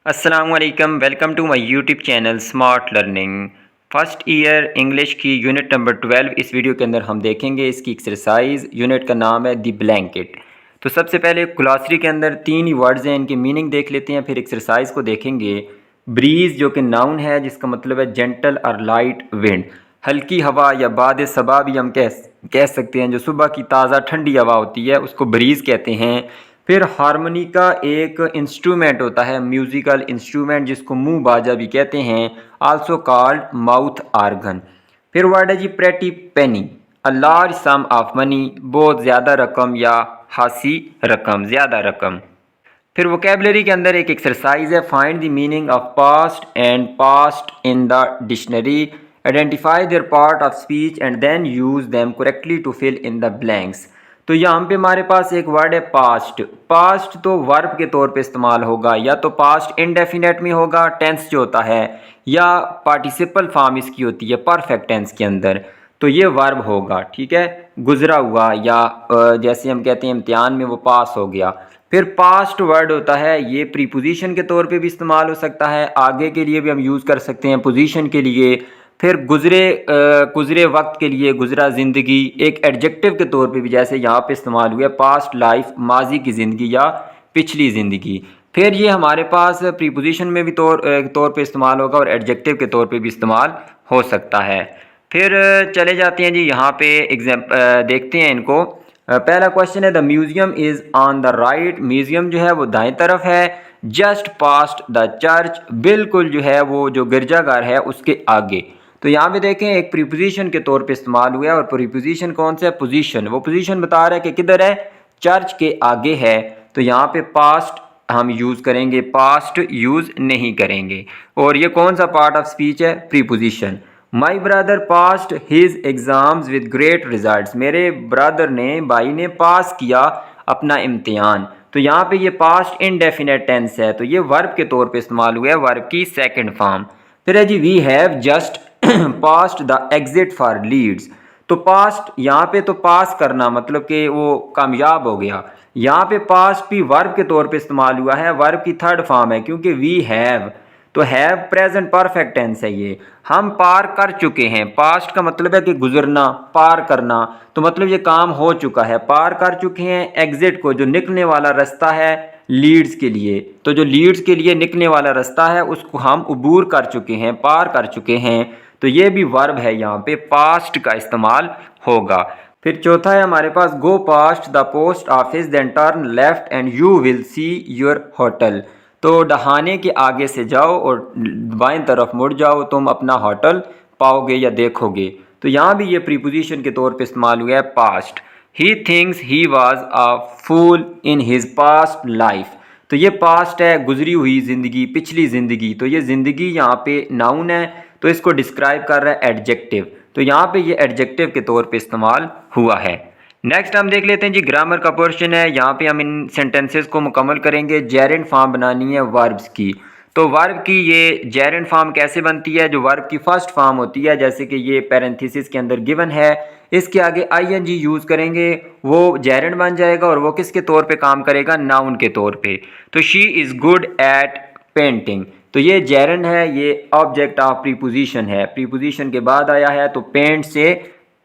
अस्सलामुअलैकुम, welcome to my YouTube channel smart learning. First year English की unit number 12 इस video के अंदर हम देखेंगे। इसकी एक्सरसाइज यूनिट का नाम है द ब्लैंकेट। तो सबसे पहले ग्लॉसरी के अंदर 3 ही वर्ड्स हैं, इनके मीनिंग देख लेते हैं, फिर एक्सरसाइज को देखेंगे। ब्रीज जो कि नाउन है, जिसका मतलब है जेंटल और लाइट विंड, हल्की हवा या बाद सबा भी हम कह सकते हैं। जो सुबह की ताज़ा ठंडी हवा होती है उसको ब्रीज कहते हैं। फिर हारमोनी का एक इंस्ट्रूमेंट होता है, म्यूजिकल इंस्ट्रूमेंट, जिसको मुंह बाजा भी कहते हैं, आल्सो कॉल्ड माउथ आर्गन। फिर वर्ड है जी pretty penny, a large sum of money, बहुत ज़्यादा रकम या हासी रकम, ज़्यादा रकम। फिर वोकेबलरी के अंदर एक एक्सरसाइज है, find the meaning of past and past in the dictionary, identify their part of speech and then use them correctly to fill in the blanks. तो यहाँ पे हमारे पास एक वर्ड है पास्ट। पास्ट तो वर्ब के तौर पे इस्तेमाल होगा, या तो पास्ट इनडेफिनेट में होगा टेंस जो होता है, या पार्टिसिपल फॉर्म इसकी होती है परफेक्ट टेंस के अंदर, तो ये वर्ब होगा। ठीक है, गुजरा हुआ, या जैसे हम कहते हैं इम्तिहान में वो पास हो गया। फिर पास्ट वर्ड होता है, ये प्रीपोजिशन के तौर पे भी इस्तेमाल हो सकता है, आगे के लिए भी हम यूज़ कर सकते हैं पोजीशन के लिए। फिर गुजरे वक्त के लिए गुजरा ज़िंदगी, एक एडजेक्टिव के तौर पे भी जैसे यहाँ पे इस्तेमाल हुआ है पास्ट लाइफ, माजी की ज़िंदगी या पिछली ज़िंदगी। फिर ये हमारे पास प्रीपोजिशन में भी तौर पे इस्तेमाल होगा और एडजेक्टिव के तौर पे भी इस्तेमाल हो सकता है। फिर चले जाते हैं जी, यहाँ पे देखते हैं इनको। पहला क्वेश्चन है, the museum is on the right. Museum जो है वो दाएं तरफ है। जस्ट पास्ट द चर्च, बिल्कुल जो है वो जो गिरजाघर है उसके आगे। तो यहाँ पे देखें एक प्रीपोजिशन के तौर पे इस्तेमाल हुआ है, और प्रीपोजिशन कौन सा है? पोजीशन। वो पोजीशन बता रहा है कि किधर है, चर्च के आगे है। तो यहाँ पे पास्ट हम यूज़ करेंगे, पास्ट यूज़ नहीं करेंगे। और ये कौन सा पार्ट ऑफ स्पीच है? Preposition. My brother past his exams with great results, मेरे ब्रदर ने, भाई ने पास किया अपना इम्तिहान। तो यहाँ पे ये पास्ट इनडेफिनेट टेंस है, तो ये वर्ब के तौर पे इस्तेमाल हुआ है, वर्ब की सेकंड फॉर्म। फिर है जी, we have just past the exit for Leeds. तो पास्ट यहाँ पे तो पास करना मतलब कि वो कामयाब हो गया। यहाँ पे पास्ट भी वर्ब के तौर पे इस्तेमाल हुआ है, वर्ब की थर्ड फॉर्म है, क्योंकि वी हैव, तो हैव प्रेजेंट परफेक्ट टेंस है। ये हम पार कर चुके हैं, पास्ट का मतलब है कि गुजरना, पार करना, तो मतलब ये काम हो चुका है, पार कर चुके हैं। एग्जिट को, जो निकलने वाला रास्ता है लीड्स के लिए, तो जो लीड्स के लिए निकलने वाला रास्ता है उसको हम अबूर कर चुके हैं, पार कर चुके हैं। तो ये भी वर्ब है, यहाँ पे पास्ट का इस्तेमाल होगा। फिर चौथा है हमारे पास, go past the post office then turn left and you will see your hotel. तो डहाने के आगे से जाओ और बाएं तरफ मुड़ जाओ, तुम अपना होटल पाओगे या देखोगे। तो यहाँ भी ये प्रीपोजिशन के तौर पे इस्तेमाल हुआ है past. He thinks he was a fool in his past life. तो ये पास्ट है, गुजरी हुई ज़िंदगी, पिछली ज़िंदगी। तो ये ज़िंदगी यहाँ पे नाउन है, तो इसको डिस्क्राइब कर रहा है एडजेक्टिव। तो यहाँ पे ये एडजेक्टिव के तौर पे इस्तेमाल हुआ है। नेक्स्ट हम देख लेते हैं जी, ग्रामर का पोर्शन है। यहाँ पे हम इन सेंटेंसेस को मुकम्मल करेंगे। जेरेंट फॉर्म बनानी है वर्ब्स की। तो वर्ब की ये जेरेंट फॉर्म कैसे बनती है? जो वर्ब की फर्स्ट फॉर्म होती है, जैसे कि ये पैरेंथेसिस के अंदर गिवन है, इसके आगे आईएनजी यूज़ करेंगे, वो जेरेंट बन जाएगा, और वो किसके तौर पे काम करेगा? नाउन के तौर पे। तो she is good at painting, तो ये जेरेंट है, ये ऑब्जेक्ट ऑफ प्रीपोजिशन है, प्रीपोजिशन के बाद आया है, तो पेंट से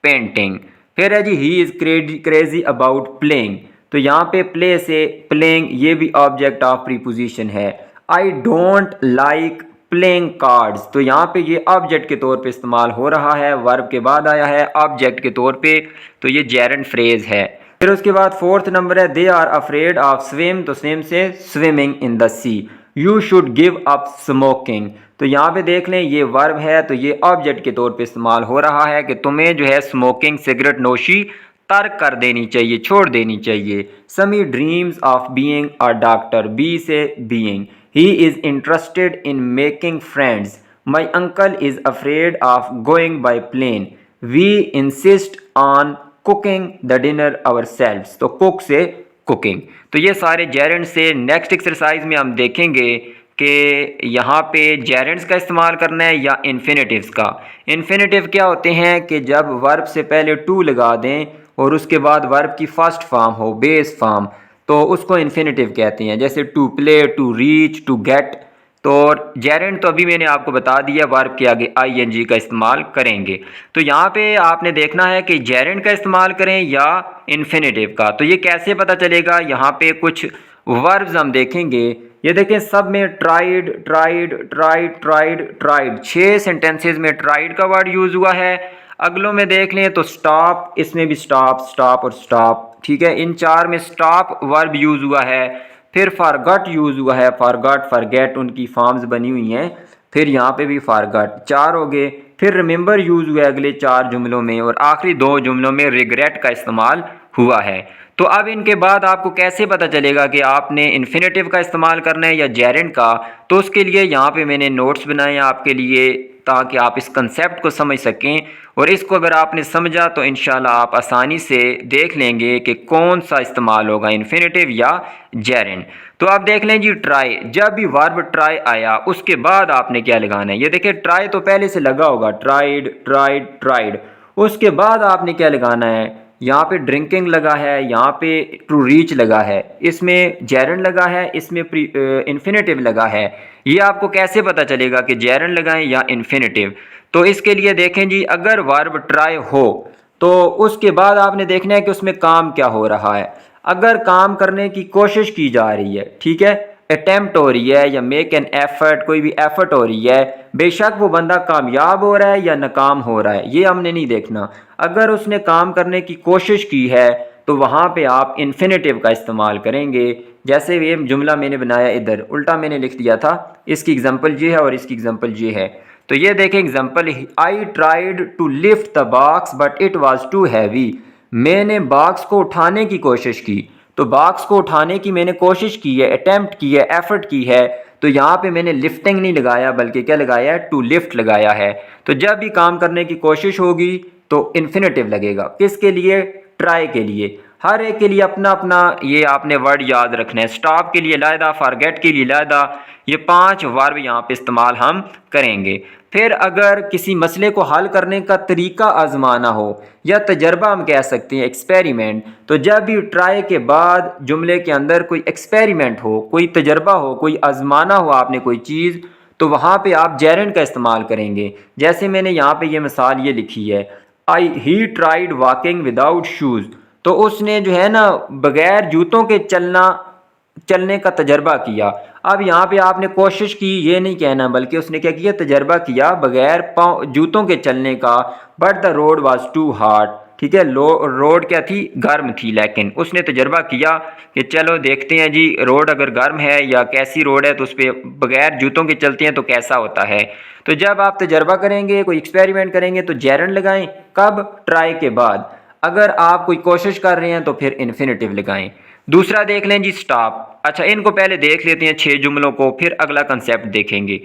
पेंटिंग। फिर है जी, he is crazy about playing. तो यहाँ पे प्ले से प्लेइंग, ये भी ऑब्जेक्ट ऑफ प्रीपोजिशन है। I don't like playing cards, तो यहाँ पे ये ऑब्जेक्ट के तौर पे इस्तेमाल हो रहा है, वर्ब के बाद आया है ऑब्जेक्ट के तौर पे, तो ये जेरेंट फ्रेज है। फिर उसके बाद फोर्थ नंबर है, they are afraid of swim. तो स्विम से swimming in the sea. You should give up smoking. तो यहाँ पे देख लें ये वर्ब है, तो ये ऑब्जेक्ट के तौर पे इस्तेमाल हो रहा है कि तुम्हें जो है स्मोकिंग, सिगरेट नोशी तर्क कर देनी चाहिए, छोड़ देनी चाहिए। Sammy dreams of being a doctor, be से being. He is interested in making friends. My uncle is afraid of going by plane. We insist on cooking the dinner ourselves. तो cook से cooking. तो ये सारे Geraint से। Next exercise में हम देखेंगे कि यहाँ पे जेरेंट्स का इस्तेमाल करना है या इन्फिनेटिव्स का। इन्फिनेटिव क्या होते हैं कि जब वर्ब से पहले टू लगा दें और उसके बाद वर्ब की फर्स्ट फॉर्म हो, बेस फॉर्म, तो उसको इन्फिनेटिव कहते हैं। जैसे to play, to reach, to get, तो जेरेंड तो अभी मैंने आपको बता दिया, वर्ब के आगे आईएनजी का इस्तेमाल करेंगे। तो यहाँ पे आपने देखना है कि जेरेंड का इस्तेमाल करें या इन्फिनेटिव का। तो ये कैसे पता चलेगा, यहाँ पे कुछ वर्ब्स हम देखेंगे। ये देखें, सब में tried tried tried tried tried, 6 sentences में ट्राइड का वर्ड यूज़ हुआ है। अगलों में देख लें तो स्टॉप, इसमें भी स्टॉप स्टॉप और स्टॉप, ठीक है। इन 4 में स्टॉप वर्ब यूज़ हुआ है। फिर फॉरगॉट यूज़ हुआ है, फॉरगॉट फॉरगेट उनकी फॉर्म्स बनी हुई हैं। फिर यहाँ पे भी फॉरगॉट, 4 हो गए। फिर रिमेंबर यूज़ हुआ है अगले 4 जुमलों में, और आखिरी 2 जुमलों में रिग्रेट का इस्तेमाल हुआ है। तो अब इनके बाद आपको कैसे पता चलेगा कि आपने इन्फिनेटिव का इस्तेमाल करना है या जेरेंड का। तो उसके लिए यहाँ पे मैंने नोट्स बनाए हैं आपके लिए, ताकि आप इस कंसेप्ट को समझ सकें। और इसको अगर आपने समझा तो इंशाल्लाह आप आसानी से देख लेंगे कि कौन सा इस्तेमाल होगा, इन्फिनेटिव या जेरेंड। तो आप देख लें जी, ट्राई, जब भी वर्ब ट्राई आया उसके बाद आपने क्या लगाना है। ये देखिए, ट्राई तो पहले से लगा होगा, ट्राइड ट्राइड ट्राइड। उसके बाद आपने क्या लगाना है, यहाँ पे ड्रिंकिंग लगा है, यहाँ पे टू रीच लगा है, इसमें जेरेंड लगा है, इसमें इन्फिनेटिव लगा है। ये आपको कैसे पता चलेगा कि जेरेंड लगाएं या इन्फिनेटिव। तो इसके लिए देखें जी, अगर वर्ब ट्राई हो तो उसके बाद आपने देखना है कि उसमें काम क्या हो रहा है। अगर काम करने की कोशिश की जा रही है, ठीक है, अटेम्प्ट हो रही है या मेक एन एफर्ट, कोई भी एफर्ट हो रही है, बेशक वो बंदा कामयाब हो रहा है या नाकाम हो रहा है, ये हमने नहीं देखना। अगर उसने काम करने की कोशिश की है तो वहाँ पे आप इन्फिनेटिव का इस्तेमाल करेंगे। जैसे ये जुमला मैंने बनाया, इधर उल्टा मैंने लिख दिया था, इसकी एग्जांपल ये है और इसकी एग्जांपल ये है। तो ये देखें example, I tried to lift the box but it was too heavy. मैंने बॉक्स को उठाने की कोशिश की। तो बॉक्स को उठाने की मैंने कोशिश की है, अटेम्प्ट की है, एफर्ट की है। तो यहाँ पे मैंने लिफ्टिंग नहीं लगाया बल्कि क्या लगाया है, टू लिफ्ट लगाया है। तो जब भी काम करने की कोशिश होगी तो इन्फिनेटिव लगेगा। किसके लिए, ट्राई के लिए। हर एक के लिए अपना अपना ये आपने वर्ड याद रखना है। स्टॉप के लिए लायदा, फॉरगेट के लिए लायदा, ये 5 वर्ब यहाँ पे इस्तेमाल हम करेंगे। फिर अगर किसी मसले को हल करने का तरीका आजमाना हो या तजर्बा हम कह सकते हैं, एक्सपेरिमेंट, तो जब भी ट्राई के बाद जुमले के अंदर कोई एक्सपेरिमेंट हो, कोई तजर्बा हो, कोई आजमाना हो आपने कोई चीज़, तो वहाँ पे आप जेरेंड का इस्तेमाल करेंगे। जैसे मैंने यहाँ पे ये मिसाल ये लिखी है, he tried walking without shoes. तो उसने जो है ना बगैर जूतों के चलने का तजर्बा किया। अब यहाँ पे आपने कोशिश की ये नहीं कहना, बल्कि उसने क्या किया, तजर्बा किया बगैर पाँव जूतों के चलने का। But the road was too hard, ठीक है, रोड क्या थी, गर्म थी, लेकिन उसने तजर्बा किया कि चलो देखते हैं जी, रोड अगर गर्म है या कैसी रोड है तो उस पर बगैर जूतों के चलते हैं तो कैसा होता है। तो जब आप तजर्बा करेंगे, कोई एक्सपेरिमेंट करेंगे तो जेरेंड लगाएं। कब, ट्राई के बाद। अगर आप कोई कोशिश कर रहे हैं तो फिर इन्फिनेटिव लगाएं। दूसरा देख लें जी, स्टॉप। अच्छा, इनको पहले देख लेते हैं 6 जुमलों को, फिर अगला कंसेप्ट देखेंगे।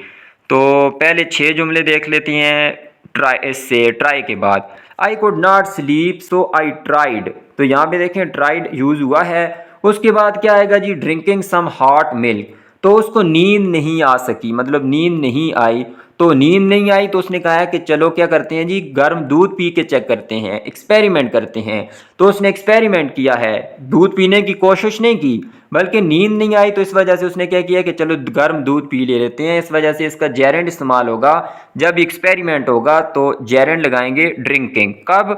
तो पहले 6 जुमले देख लेते हैं ट्राई के बाद। I could not sleep so I tried. तो यहाँ पे देखें ट्राइड यूज हुआ है। उसके बाद क्या आएगा जी, ड्रिंकिंग सम हॉट मिल्क। तो उसको नींद नहीं आ सकी, मतलब नींद नहीं आई। तो नींद नहीं आई तो उसने कहा है कि चलो क्या करते हैं जी, गर्म दूध पी के चेक करते हैं, एक्सपेरिमेंट करते हैं। तो उसने एक्सपेरिमेंट किया है, दूध पीने की कोशिश नहीं की, बल्कि नींद नहीं आई तो इस वजह से उसने क्या किया कि चलो गर्म दूध पी ले लेते हैं। इस वजह से इसका जेरेंड इस्तेमाल होगा। जब एक्सपेरिमेंट होगा तो जेरेंड लगाएंगे ड्रिंकिंग। कब,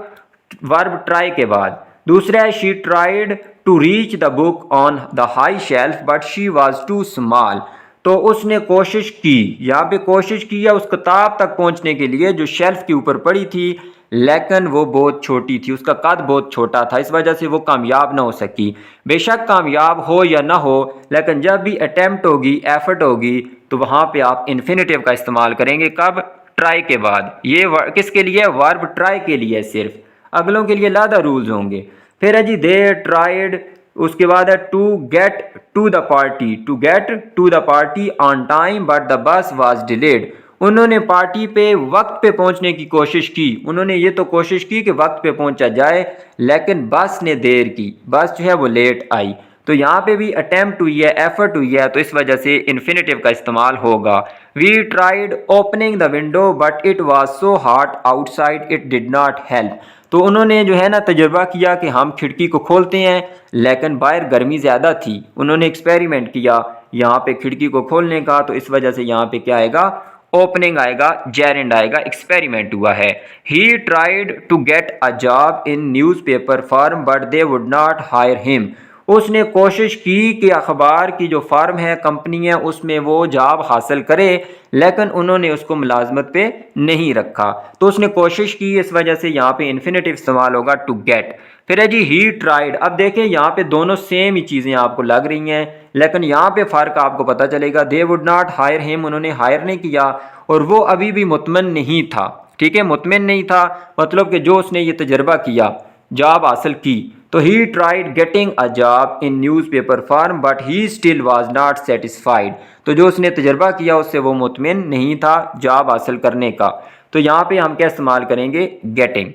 वर्ब ट्राई के बाद। दूसरा है, she tried to reach the book on the high shelf but she was too small. तो उसने कोशिश की, यहाँ पे कोशिश की है उस किताब तक पहुँचने के लिए जो शेल्फ के ऊपर पड़ी थी, लेकिन वो बहुत छोटी थी, उसका कद बहुत छोटा था, इस वजह से वो कामयाब ना हो सकी। बेशक कामयाब हो या ना हो, लेकिन जब भी अटेम्प्ट होगी, एफर्ट होगी, तो वहाँ पे आप इन्फिनेटिव का इस्तेमाल करेंगे। कब, ट्राई के बाद। ये किसके लिए, वर्ब ट्राई के लिए सिर्फ, अगलों के लिए लादा रूल्स होंगे। फिर है जी, दे ट्राइड। उसके बाद है to get to the party, to get to the party on time but the bus was delayed. उन्होंने पार्टी पे वक्त पे पहुंचने की कोशिश की। उन्होंने ये तो कोशिश की कि वक्त पे पहुंचा जाए, लेकिन बस ने देर की, बस जो है वो लेट आई। तो यहाँ पे भी अटेम्प्ट हुई है, एफर्ट हुई है, तो इस वजह से इन्फिनेटिव का इस्तेमाल होगा। We tried opening the window but it was so hot outside it did not help. तो उन्होंने जो है ना तजुर्बा किया कि हम खिड़की को खोलते हैं, लेकिन बाहर गर्मी ज़्यादा थी। उन्होंने एक्सपेरिमेंट किया, यहाँ पे खिड़की को खोलने का, तो इस वजह से यहाँ पे क्या आएगा, ओपनिंग आएगा, जेरेंड आएगा, एक्सपेरिमेंट हुआ है। He tried to get a job in newspaper firm but they would not hire him. उसने कोशिश की कि अखबार की जो फर्म है, कंपनी है, उसमें वो जॉब हासिल करे, लेकिन उन्होंने उसको मुलाजमत पे नहीं रखा। तो उसने कोशिश की, इस वजह से यहाँ पे इन्फिनेटिव इस्तेमाल होगा टू गेट। फिर है जी ही ट्राइड। अब देखें यहाँ पे दोनों सेम ही चीज़ें आपको लग रही हैं, लेकिन यहाँ पे फ़र्क आपको पता चलेगा। दे वुड नॉट हायर हिम, उन्होंने हायर नहीं किया, और वो अभी भी मुतमन नहीं था। ठीक है, मुतमन नहीं था मतलब कि जो उसने ये तजर्बा किया, जॉब हासिल की, तो he tried getting a job in newspaper firm but he still was not satisfied. तो जो उसने तजर्बा किया उससे वो मुतमिन नहीं था जॉब हासिल करने का। तो यहाँ पे हम क्या इस्तेमाल करेंगे, गेटिंग,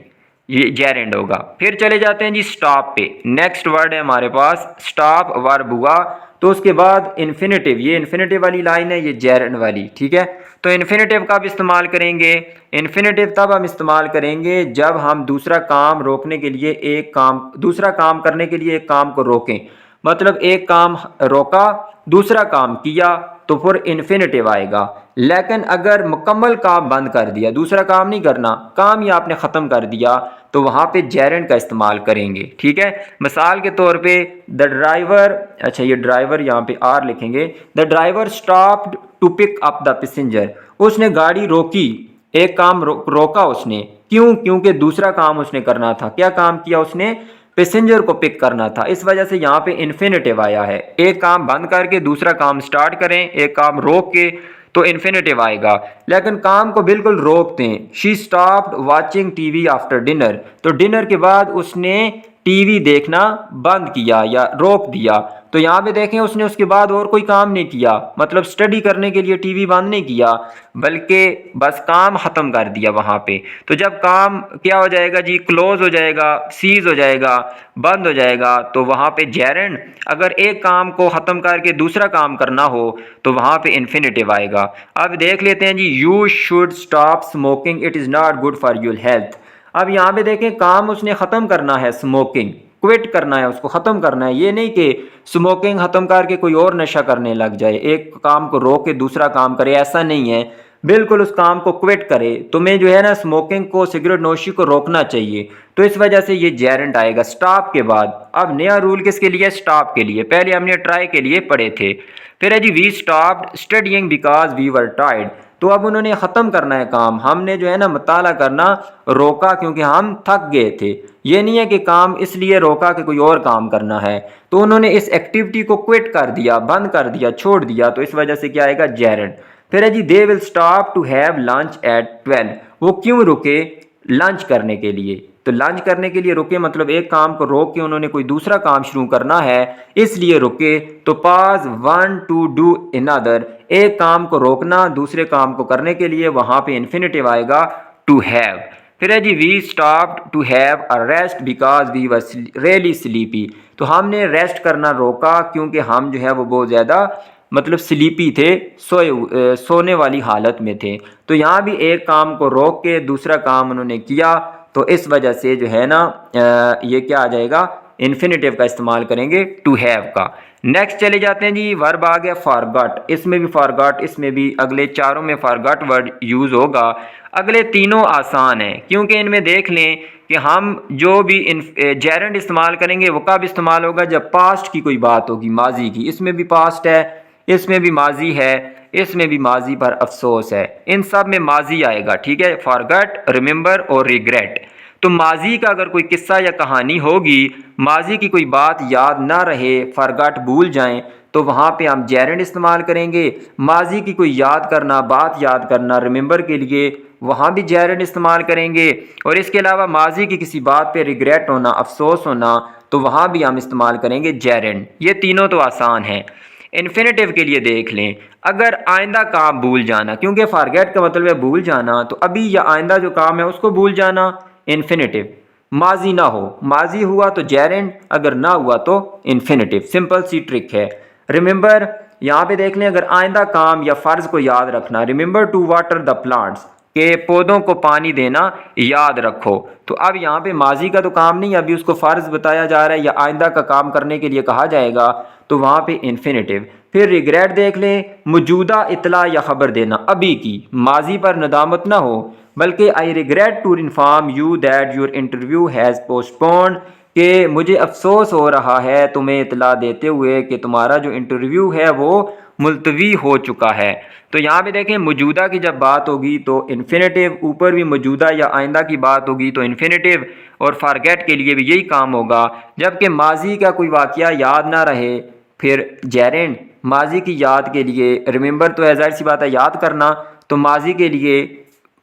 ये जेरेंड होगा। फिर चले जाते हैं जी स्टॉप पे। नेक्स्ट वर्ड है हमारे पास स्टॉप, वर्ब हुआ, तो उसके बाद इन्फिनेटिव, ये इन्फिनेटिव वाली लाइन है, ये जेरेंड वाली। ठीक है, तो इन्फिनेटिव कब इस्तेमाल करेंगे, इन्फिनेटिव तब हम इस्तेमाल करेंगे जब हम दूसरा काम रोकने के लिए एक काम, दूसरा काम करने के लिए एक काम को रोकें। मतलब एक काम रोका, दूसरा काम किया, तो फिर इन्फिनेटिव आएगा। लेकिन अगर मुकम्मल काम बंद कर दिया, दूसरा काम नहीं करना, काम ही आपने ख़त्म कर दिया, तो वहाँ पे जेरेंड का इस्तेमाल करेंगे। ठीक है, मिसाल के तौर पे द ड्राइवर, अच्छा ये ड्राइवर यहाँ पे आर लिखेंगे, the driver stopped to pick up the passenger. उसने गाड़ी रोकी, एक काम रोका उसने, क्यों, क्योंकि दूसरा काम उसने करना था। क्या काम किया उसने, पैसेंजर को पिक करना था, इस वजह से यहाँ पे इन्फिनेटिव आया है। एक काम बंद करके दूसरा काम स्टार्ट करें, एक काम रोक के, तो इन्फिनेटिव आएगा। लेकिन काम को बिल्कुल रोक दें, she stopped watching TV after dinner, तो डिनर के बाद उसने टीवी देखना बंद किया या रोक दिया। तो यहाँ पे देखें उसने उसके बाद और कोई काम नहीं किया, मतलब स्टडी करने के लिए टीवी बंद नहीं किया, बल्कि बस काम ख़त्म कर दिया वहाँ पे। तो जब काम क्या हो जाएगा जी, क्लोज हो जाएगा, सीज हो जाएगा, बंद हो जाएगा, तो वहाँ पे जेरेंड, अगर एक काम को ख़त्म करके दूसरा काम करना हो तो वहाँ पे इन्फिनेटिव आएगा। अब देख लेते हैं जी, you should stop smoking, it is not good for your health. अब यहाँ पे देखें काम उसने ख़त्म करना है, स्मोकिंग क्विट करना है, उसको ख़त्म करना है। ये नहीं कि स्मोकिंग ख़त्म करके कोई और नशा करने लग जाए, एक काम को रोक के दूसरा काम करे, ऐसा नहीं है। बिल्कुल उस काम को क्विट करे। तुम्हें जो है ना स्मोकिंग को, सिगरेट नोशी को रोकना चाहिए। तो इस वजह से ये जेरेंट आएगा स्टॉप के बाद। अब नया रूल किसके लिए, स्टॉप के लिए। पहले हमने ट्राई के लिए पढ़े थे। फिर है जी we stopped studying because we were tired. तो अब उन्होंने ख़त्म करना है काम, हमने जो है ना मुताला करना रोका क्योंकि हम थक गए थे। ये नहीं है कि काम इसलिए रोका कि कोई और काम करना है। तो उन्होंने इस एक्टिविटी को क्विट कर दिया, बंद कर दिया, छोड़ दिया, तो इस वजह से क्या आएगा, जेरेंट। फिर है जी they will stop to have lunch at 12। वो क्यों रुके, लंच करने के लिए। तो लंच करने के लिए रुके मतलब एक काम को रोक के उन्होंने कोई दूसरा काम शुरू करना है, इसलिए रुके। तो पाज वन टू डू अनदर, एक काम को रोकना दूसरे काम को करने के लिए, वहाँ पे इन्फिनेटिव आएगा टू हैव। फिर है जी we stopped to have a rest because we were really sleepy. तो हमने रेस्ट करना रोका क्योंकि हम जो है वो बहुत ज़्यादा मतलब स्लीपी थे, सोने वाली हालत में थे। तो यहाँ भी एक काम को रोक के दूसरा काम उन्होंने किया, तो इस वजह से जो है ना ये क्या आ जाएगा, इन्फिनेटिव का इस्तेमाल करेंगे टू हैव का। नेक्स्ट चले जाते हैं जी, वर्ब आ गया फॉरगॉट। इसमें भी फॉरगॉट, इसमें भी अगले चारों में फॉरगॉट वर्ड यूज़ होगा। अगले तीनों आसान हैं क्योंकि इनमें देख लें कि हम जो भी जेरेंड इस्तेमाल करेंगे वो कब इस्तेमाल होगा, जब पास्ट की कोई बात होगी, माजी की। इसमें भी पास्ट है, इसमें भी माजी है, इसमें भी माजी पर अफसोस है, इन सब में माजी आएगा। ठीक है, फॉरगट, रिमेंबर और रिग्रेट। तो माजी का अगर कोई किस्सा या कहानी होगी, माजी की कोई बात याद ना रहे, फॉरगट भूल जाएं, तो वहाँ पे हम जेरेंड इस्तेमाल करेंगे। माजी की कोई याद करना, बात याद करना, रिमेंबर के लिए वहाँ भी जेरेंड इस्तेमाल करेंगे। और इसके अलावा माजी की किसी बात पे रिग्रेट होना, अफसोस होना, तो वहाँ भी हम इस्तेमाल करेंगे जेरेंड। ये तीनों तो आसान हैं। इन्फिनेटिव के लिए देख लें, अगर आइंदा काम भूल जाना, क्योंकि फॉरगेट का मतलब है भूल जाना, तो अभी या आइंदा जो काम है उसको भूल जाना, इन्फिनेटिव। माजी ना हो, माजी हुआ तो जेरेंड, अगर ना हुआ तो इन्फिनेटिव। सिंपल सी ट्रिक है। रिमेंबर, यहाँ पे देख लें, अगर आइंदा काम या फ़र्ज को याद रखना, remember to water the plants, कि पौधों को पानी देना याद रखो। तो अब यहाँ पे माजी का तो काम नहीं, अभी उसको फ़र्ज बताया जा रहा है या आइंदा का काम करने के लिए कहा जाएगा, तो वहाँ पे इन्फिनेटिव। फिर रिग्रेट देख लें, मौजूदा इतला या खबर देना, अभी की, माजी पर नदामत ना हो बल्कि I regret to inform you that your interview has postponed, कि मुझे अफसोस हो रहा है तुम्हें इतला देते हुए कि तुम्हारा जो इंटरव्यू है वो मुलतवी हो चुका है। तो यहाँ पे देखें, मौजूदा की जब बात होगी तो इन्फिनेटिव, ऊपर भी मौजूदा या आइंदा की बात होगी तो इन्फिनेटिव, और फॉरगेट के लिए भी यही काम होगा। जबकि माजी का कोई वाक़या याद ना रहे, फिर जेरेंड, माजी की याद के लिए, रिमेंबर तो है ज़ाहिर सी बात है याद करना, तो माजी के लिए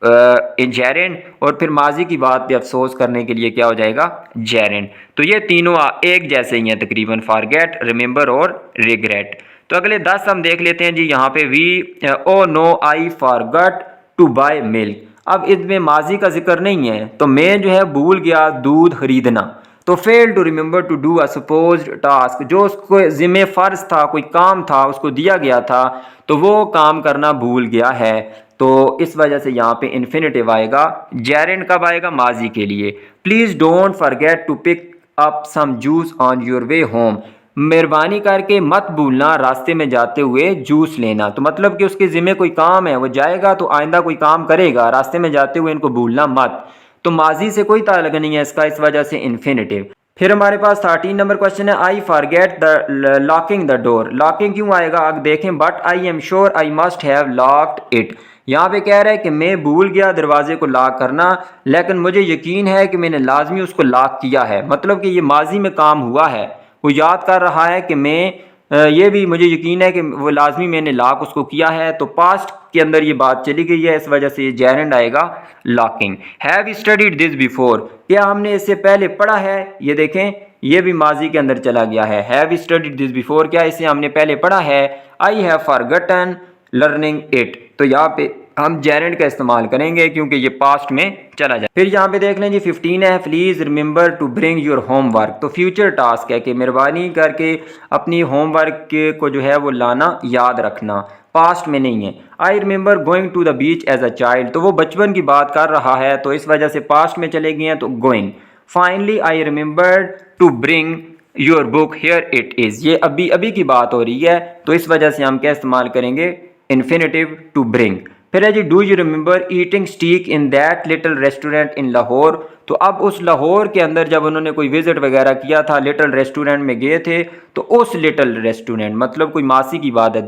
जेरेंड, और फिर माजी की बात पे अफसोस करने के लिए क्या हो जाएगा, जेरेंड। तो ये तीनों एक जैसे ही हैं तकरीबन, फॉरगेट, रिमेंबर और रिग्रेट। तो अगले 10 हम देख लेते हैं जी। यहाँ पे we oh no I forgot to buy milk. अब इसमें माजी का जिक्र नहीं है, तो मैं जो है भूल गया दूध खरीदना। तो fail to remember to do a supposed task, जो उसको जिम्मे फ़र्ज था, कोई काम था उसको दिया गया था, तो वो काम करना भूल गया है। तो इस वजह से यहाँ पे इन्फिनेटिव आएगा। जेरेंड कब आएगा, माजी के लिए। Please don't forget to pick up some juice on your way home, मेहरबानी करके मत भूलना रास्ते में जाते हुए जूस लेना। तो मतलब कि उसके ज़िम्मे कोई काम है, वो जाएगा तो आइंदा कोई काम करेगा, रास्ते में जाते हुए इनको भूलना मत। तो माजी से कोई ताल्लुक नहीं है इसका, इस वजह से इन्फिनेटिव। फिर हमारे पास 13 नंबर क्वेश्चन है, I forget the locking the door. Locking क्यों आएगा अब देखें, but I am sure I must have locked it. यहाँ पे कह रहा है कि मैं भूल गया दरवाजे को लॉक करना, लेकिन मुझे यकीन है कि मैंने लाजमी उसको लॉक किया है। मतलब कि ये माजी में काम हुआ है, वो याद कर रहा है कि मैं ये भी मुझे यकीन है कि वो लाजमी मैंने लॉक उसको किया है। तो पास्ट के अंदर ये बात चली गई है, इस वजह से ये जेरेंड आएगा locking. Have studied this before, क्या हमने इससे पहले पढ़ा है, ये देखें ये भी माजी के अंदर चला गया है। हैव स्टडीड दिस बिफोर, क्या इसे हमने पहले पढ़ा है। I have forgotten learning it, तो यहाँ पे हम जेरेंड का इस्तेमाल करेंगे क्योंकि ये पास्ट में चला जाए। फिर यहाँ पे देख लें जी 15 है, please remember to bring your homework. तो फ्यूचर टास्क है कि मेहरबानी करके अपनी होमवर्क को जो है वो लाना याद रखना, पास्ट में नहीं है। I remember going to the beach as a child, तो वो बचपन की बात कर रहा है, तो इस वजह से पास्ट में चले गए हैं, तो going. Finally I remember to bring your book here it is, ये अभी अभी की बात हो रही है, तो इस वजह से हम क्या इस्तेमाल करेंगे, इन्फिनेटिव टू ब्रिंग। फिर है जी do you remember eating steak in that little restaurant in Lahore. तो अब उस लाहौर के अंदर जब उन्होंने कोई विजिट वगैरह किया था, लिटिल रेस्टोरेंट में गए थे, तो उस लिटिल रेस्टोरेंट मतलब कोई मासी की बात है,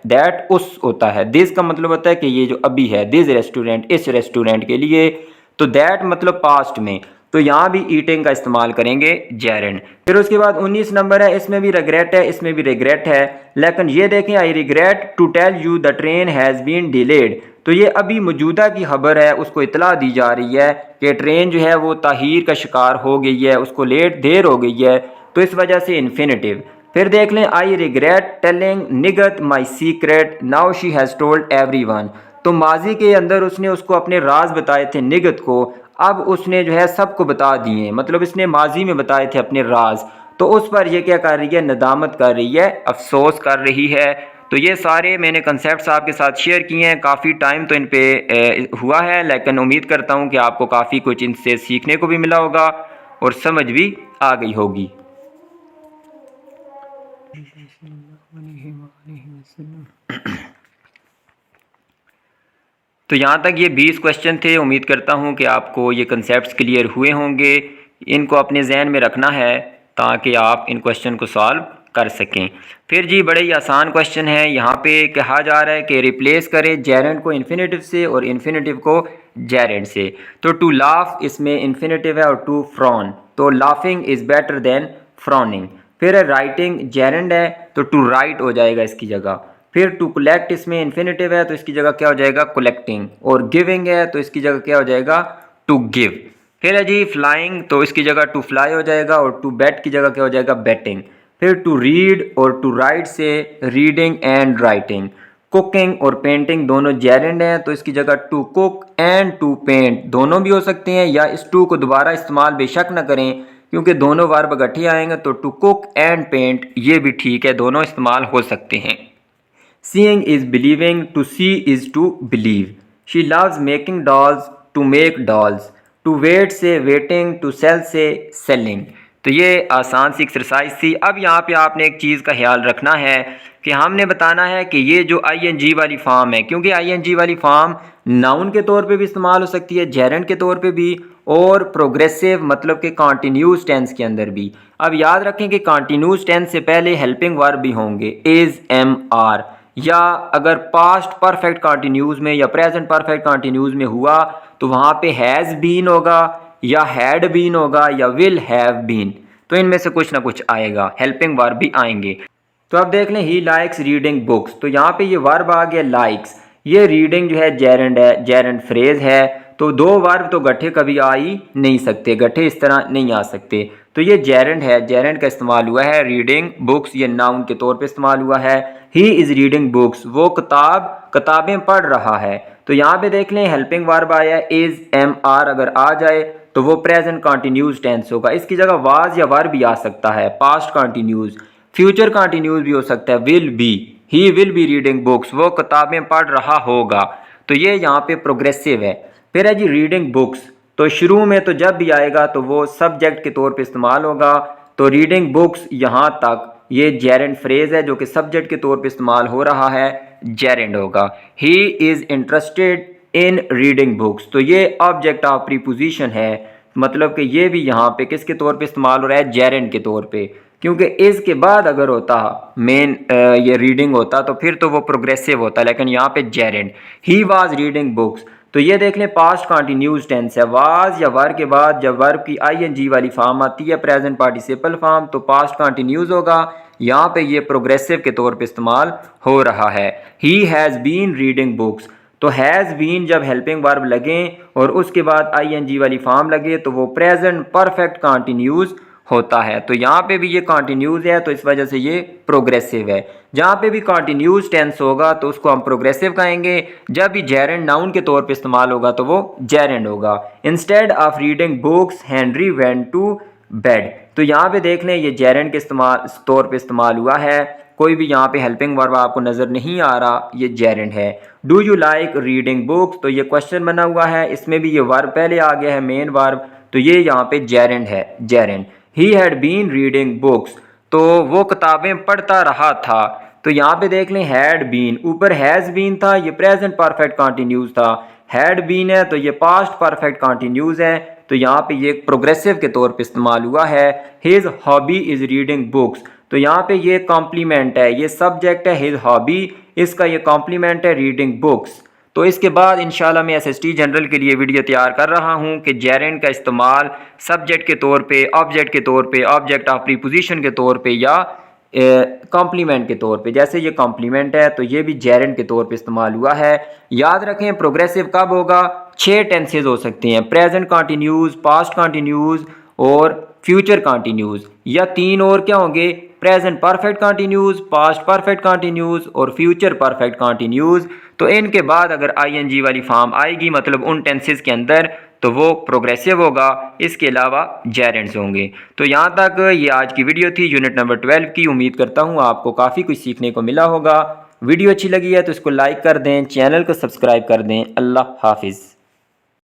दैट उस होता है। दिस का मतलब होता है कि ये जो अभी है, दिस रेस्टोरेंट, इस रेस्टोरेंट के लिए, तो दैट मतलब पास्ट में, तो यहाँ भी ईटिंग का इस्तेमाल करेंगे जेरेंड। फिर उसके बाद 19 नंबर है, इसमें भी रिग्रेट है, इसमें भी रिग्रेट है, लेकिन ये देखें I regret to tell you the train has been delayed. तो ये अभी मौजूदा की खबर है, उसको इतला दी जा रही है कि ट्रेन जो है वो ताहीर का शिकार हो गई है, उसको देर हो गई है, तो इस वजह से इन्फिनेटिव। फिर देख लें I regret telling निगत my secret now she has told everyone. तो माजी के अंदर उसने उसको अपने राज बताए थे निगत को, अब उसने जो है सबको बता दिए, मतलब इसने माजी में बताए थे अपने राज, तो उस पर ये क्या कर रही है, नदामत कर रही है, अफसोस कर रही है। तो ये सारे मैंने कंसेप्ट्स आपके साथ शेयर किए हैं, काफ़ी टाइम तो इन पे हुआ है, लेकिन उम्मीद करता हूँ कि आपको काफ़ी कुछ इनसे सीखने को भी मिला होगा और समझ भी आ गई होगी। तो यहाँ तक ये 20 क्वेश्चन थे। उम्मीद करता हूँ कि आपको ये कंसेप्ट्स क्लियर हुए होंगे। इनको अपने जहन में रखना है ताकि आप इन क्वेश्चन को सॉल्व कर सकें। फिर जी बड़े ही आसान क्वेश्चन है, यहाँ पे कहा जा रहा है कि रिप्लेस करें जेरेंड को इन्फिनेटिव से और इन्फिनेटिव को जेरेंड से। तो टू लाफ इसमें इन्फिनेटिव है और टू फ्रॉन, तो लाफिंग इज़ बेटर देन फ्रॉनिंग। फिर राइटिंग जेरेंड है तो टू राइट हो जाएगा इसकी जगह। फिर टू कलेक्ट इसमें इन्फिनेटिव है तो इसकी जगह क्या हो जाएगा, कलेक्टिंग। और गिविंग है तो इसकी जगह क्या हो जाएगा, टू गिव। फिर है जी फ्लाइंग, तो इसकी जगह टू फ्लाई हो जाएगा और टू बैट की जगह क्या हो जाएगा, बैटिंग। फिर टू रीड और टू राइट से रीडिंग एंड राइटिंग। कुकिंग और पेंटिंग दोनों जेरेंड हैं तो इसकी जगह to cook and to paint दोनों भी हो सकते हैं, या इस टू को दोबारा इस्तेमाल बेशक न करें क्योंकि दोनों वर्ब इकट्ठे आएंगे, तो टू कुक एंड पेंट ये भी ठीक है, दोनों इस्तेमाल हो सकते हैं। Seeing is believing, to see is to believe. She loves making dolls, to make dolls, to wait से वेटिंग, टू सेल से सेलिंग। तो ये आसान सी एक्सरसाइज थी। अब यहाँ पे आपने एक चीज़ का ख्याल रखना है कि हमने बताना है कि ये जो आईएनजी वाली फॉर्म है, क्योंकि आईएनजी वाली फॉर्म नाउन के तौर पे भी इस्तेमाल हो सकती है, जेरेंड के तौर पे भी, और प्रोग्रेसिव मतलब कि कॉन्टीन्यूस टेंस के अंदर भी। अब याद रखें कि कॉन्टीन्यूस टेंस से पहले हेल्पिंग वर्ब भी होंगे, इज, एम, आर, या अगर पास्ट परफेक्ट कॉन्टीन्यूस में या प्रेजेंट परफेक्ट कॉन्टीन्यूस में हुआ तो वहाँ पे हैज़ बीन होगा या हैड बीन होगा या विल हैव बीन। तो इनमें से कुछ ना कुछ आएगा, हेल्पिंग वर्ब भी आएंगे। तो अब देख लें, ही लाइक्स रीडिंग बुक्स। तो यहाँ पे ये वर्ब आ गया लाइक्स। ये रीडिंग जो है जेरेंड है, जेरेंड फ्रेज है। तो दो वर्ब तो गठे कभी आ ही नहीं सकते, गठे इस तरह नहीं आ सकते। तो ये जेरेंड है, जेरेंड का इस्तेमाल हुआ है। रीडिंग बुक्स ये नाउन के तौर पे इस्तेमाल हुआ है। ही इज़ रीडिंग बुक्स, वो किताबें पढ़ रहा है। तो यहाँ पे देख लें हेल्पिंग वर्ब आया इज, एम, आर अगर आ जाए तो वो प्रेजेंट कॉन्टीन्यूस टेंस होगा। इसकी जगह वाज या वर भी आ सकता है, पास्ट कॉन्टीन्यूस, फ्यूचर कॉन्टीन्यूस भी हो सकता है, will be, he will be reading books, वो किताबें पढ़ रहा होगा। तो ये यहाँ पे प्रोग्रेसिव है। फिर है जी रीडिंग बुक्स। तो शुरू में तो जब भी आएगा तो वो सब्जेक्ट के तौर पे इस्तेमाल होगा। तो रीडिंग बुक्स यहाँ तक ये जेरेंड फ्रेज है जो कि सब्जेक्ट के तौर पे इस्तेमाल हो रहा है, जेरेंड होगा। ही is interested in reading books. तो ये ऑब्जेक्ट ऑफ प्रीपोजिशन है, मतलब कि ये भी यहाँ पे किसके तौर पे इस्तेमाल हो रहा है, जेरेंड के तौर पे। क्योंकि इस के बाद अगर होता मेन ये रीडिंग होता तो फिर तो वो प्रोग्रेसिव होता, लेकिन यहाँ पे gerund. He was reading books. तो ये देख लें पास्ट कॉन्टीन्यूस टेंस है। वाज या वर के बाद जब वर्ब की आईएनजी वाली फॉर्म आती है, प्रेजेंट पार्टिसिपल फॉर्म, तो पास्ट कॉन्टीन्यूस होगा। यहाँ पे ये प्रोग्रेसिव के तौर पे इस्तेमाल हो रहा है। He has been reading books. तो हैज़ बीन जब हेल्पिंग वर्ब लगे और उसके बाद आईएनजी वाली फॉर्म लगे तो वो प्रेजेंट परफेक्ट कॉन्टीन्यूस होता है। तो यहाँ पे भी ये कॉन्टीन्यूस है तो इस वजह से ये प्रोग्रेसिव है। जहाँ पे भी कॉन्टीन्यूस टेंस होगा तो उसको हम प्रोग्रेसिव कहेंगे। जब भी जेरेंड नाउन के तौर पे इस्तेमाल होगा तो वो जेरेंड होगा। Instead of reading books Henry went to bed. तो यहाँ पे देख लें ये जेरेंड के तौर पे इस्तेमाल हुआ है। कोई भी यहाँ पे हेल्पिंग वर्ब आपको नज़र नहीं आ रहा, ये जेरेंड है। Do you like reading books. तो ये क्वेश्चन बना हुआ है, इसमें भी ये वर्ब पहले आ गया है, मेन वर्ब। तो ये यहाँ पे जेरेंड है, gerund. He had been reading books. तो वो किताबें पढ़ता रहा था। तो यहाँ पे देख लें हैड बीन, ऊपर हैज़ बीन था, ये प्रेजेंट परफेक्ट कॉन्टीन्यूस था। हैड बीन है तो ये पास्ट परफेक्ट कॉन्टीन्यूस है। तो यहाँ पे ये प्रोग्रेसिव के तौर पे इस्तेमाल हुआ है। His hobby is reading books. तो यहाँ पे ये कॉम्प्लीमेंट है, ये सब्जेक्ट है हिज हॉबी, इसका ये कॉम्प्लीमेंट है रीडिंग बुक्स। तो इसके बाद इंशाल्लाह मैं एसएसटी जनरल के लिए वीडियो तैयार कर रहा हूँ कि जेरेंड का इस्तेमाल सब्जेक्ट के तौर पे, ऑब्जेक्ट के तौर पे, ऑब्जेक्ट ऑफ प्रीपोजिशन के तौर पे या कॉम्प्लीमेंट के तौर पे। जैसे ये कॉम्प्लीमेंट है तो ये भी जेरेंड के तौर पे इस्तेमाल हुआ है। याद रखें प्रोग्रेसिव कब होगा, 6 टेंसेज हो सकते हैं, प्रेजेंट कॉन्टीन्यूस, पास्ट कॉन्टीन्यूस और फ्यूचर कॉन्टीन्यूस, या 3 और क्या होंगे, present perfect continuous, past perfect continuous और फ्यूचर परफेक्ट कॉन्टीन्यूस। तो इनके बाद अगर आईएनजी वाली फॉर्म आएगी मतलब उन टेंसेज के अंदर तो वो प्रोग्रेसिव होगा, इसके अलावा जेरेंड्स होंगे। तो यहाँ तक ये आज की वीडियो थी यूनिट नंबर 12 की। उम्मीद करता हूँ आपको काफ़ी कुछ सीखने को मिला होगा। वीडियो अच्छी लगी है तो इसको लाइक कर दें, चैनल को सब्सक्राइब कर दें। अल्लाह हाफिज़।